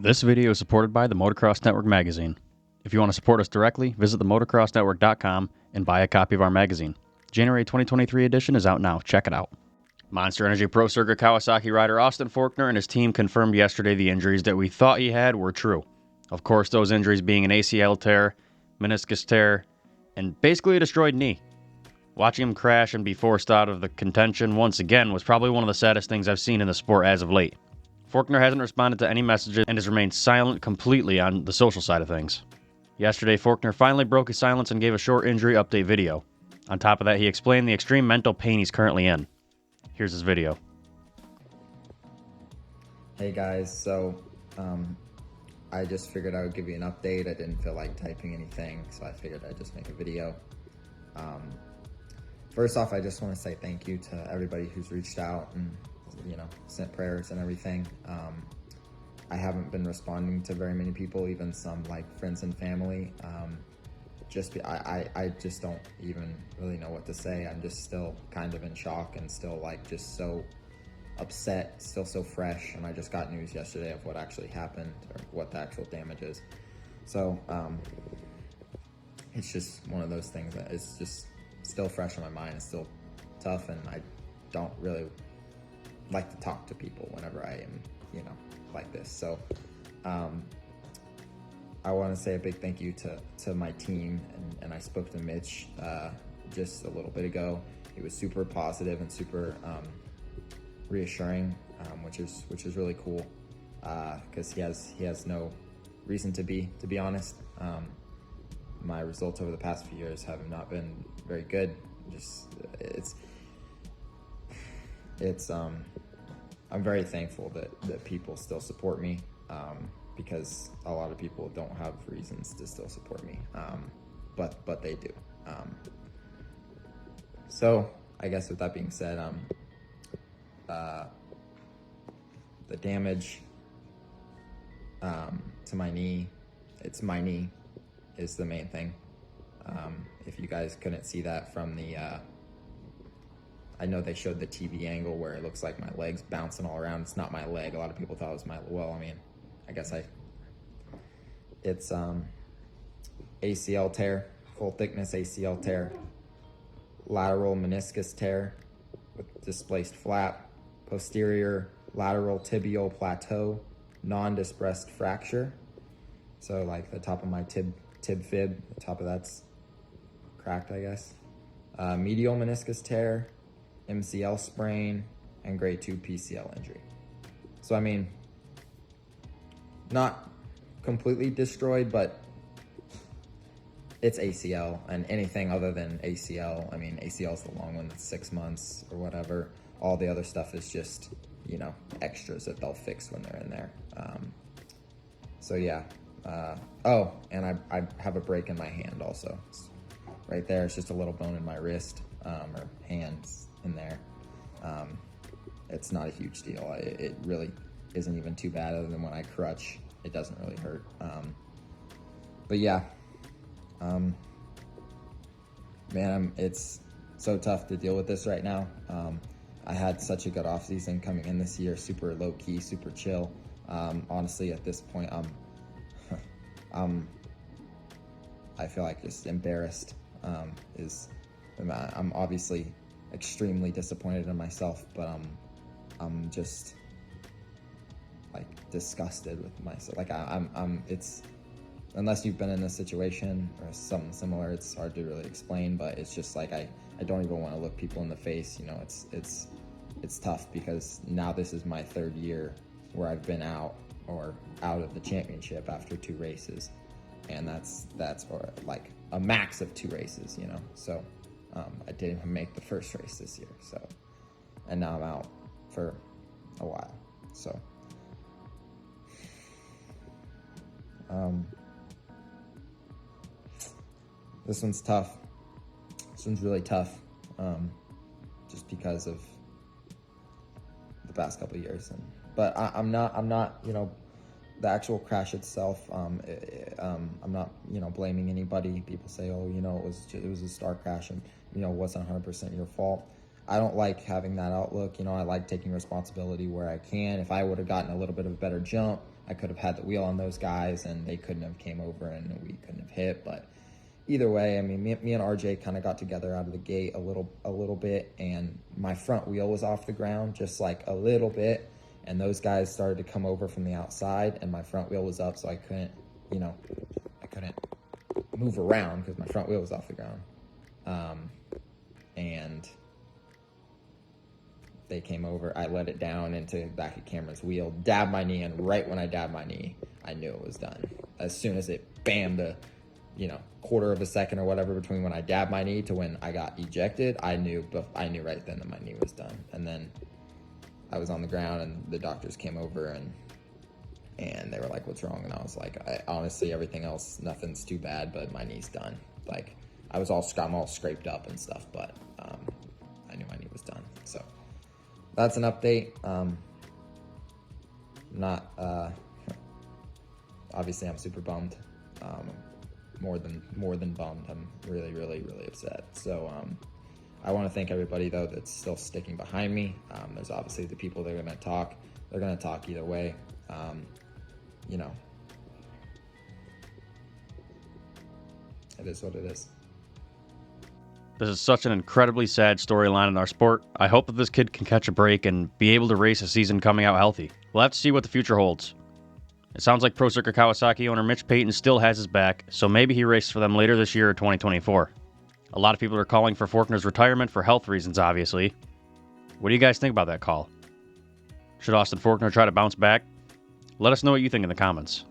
This video is supported by the Motocross Network magazine. If you want to support us directly, visit themotocrossnetwork.com and buy a copy of our magazine. January 2023 edition is out now. Check it out. Monster Energy Pro Circuit Kawasaki rider Austin Forkner and his team confirmed yesterday the injuries that we thought he had were true. Of course, those injuries being an ACL tear, meniscus tear, and basically a destroyed knee. Watching him crash and be forced out of the contention once again was probably one of the saddest things I've seen in the sport as of late. Forkner hasn't responded to any messages and has remained silent completely on the social side of things. Yesterday, Forkner finally broke his silence and gave a short injury update video. On top of that, he explained the extreme mental pain he's currently in. Here's his video. Hey guys, so I just figured I would give you an update. I didn't feel like typing anything, so I figured I'd just make a video. First off, I just want to say thank you to everybody who's reached out and sent prayers and everything. I haven't been responding to very many people, even some like friends and family. I just don't even really know what to say. I'm just still kind of in shock and still like just so upset, still so fresh. And I just got news yesterday of what actually happened or what the actual damage is. So it's just one of those things that is just still fresh on my mind. It's still tough, and I don't really like to talk to people whenever I am, like this. So I want to say a big thank you to my team, and I spoke to Mitch just a little bit ago. He was super positive and super reassuring, which is really cool, because he has no reason to be honest. My results over the past few years have not been very good. I'm very thankful that people still support me, because a lot of people don't have reasons to still support me, but they do. So I guess with that being said, the damage to my knee, it's my knee is the main thing. If you guys couldn't see that from the I know they showed the TV angle where it looks like my leg's bouncing all around. It's not my leg. A lot of people thought it was it's ACL tear, full thickness ACL tear, lateral meniscus tear with displaced flap, posterior lateral tibial plateau, non-dispressed fracture. So like the top of my tib fib, the top of that's cracked, I guess. Medial meniscus tear, MCL sprain, and grade 2 PCL injury. So I mean, not completely destroyed, but it's ACL, and anything other than ACL, I mean, ACL is the long one that's 6 months or whatever. All the other stuff is just, extras that they'll fix when they're in there. So yeah. Oh, and I have a break in my hand also. It's right there, it's just a little bone in my wrist, or hands in there. It's not a huge deal. It really isn't even too bad, other than when I crutch, it doesn't really hurt. But yeah, man, it's so tough to deal with this right now. I had such a good off season coming in this year, super low key, super chill. Honestly, at this point, I feel like just embarrassed. I'm obviously extremely disappointed in myself, but I'm just like disgusted with myself. Like it's, unless you've been in this situation or something similar, it's hard to really explain, but it's just like I don't even want to look people in the face. It's tough, because now this is my third year where I've been out of the championship after 2 races, and that's for like a max of 2 races, so I didn't even make the first race this year, so, and now I'm out for a while, so this one's tough. This one's really tough, just because of the past couple of years, but I'm not the actual crash itself. I'm not blaming anybody. People say, oh, it was a star crash, and it wasn't 100% your fault. I don't like having that outlook. I like taking responsibility where I can. If I would have gotten a little bit of a better jump, I could have had the wheel on those guys and they couldn't have came over and we couldn't have hit. But either way, I mean, me and RJ kind of got together out of the gate a little bit, and my front wheel was off the ground just like a little bit, and those guys started to come over from the outside, and my front wheel was up, so I couldn't move around because my front wheel was off the ground. And they came over, I let it down into the back of Cameron's wheel, dabbed my knee, and right when I dabbed my knee, I knew it was done. As soon as it bammed the quarter of a second or whatever between when I dabbed my knee to when I got ejected, I knew right then that my knee was done. And then I was on the ground and the doctors came over and they were like, "What's wrong?" And I was like, honestly, everything else, nothing's too bad, but my knee's done. Like, I'm all scraped up and stuff, but I knew my knee was done. So that's an update. Obviously I'm super bummed. More than bummed. I'm really, really, really upset. So I want to thank everybody though that's still sticking behind me. There's obviously the people that are going to talk. They're going to talk either way. It is what it is. This is such an incredibly sad storyline in our sport. I hope that this kid can catch a break and be able to race a season coming out healthy. We'll have to see what the future holds. It sounds like Pro Circuit Kawasaki owner Mitch Payton still has his back, so maybe he races for them later this year or 2024. A lot of people are calling for Forkner's retirement for health reasons, obviously. What do you guys think about that call? Should Austin Forkner try to bounce back? Let us know what you think in the comments.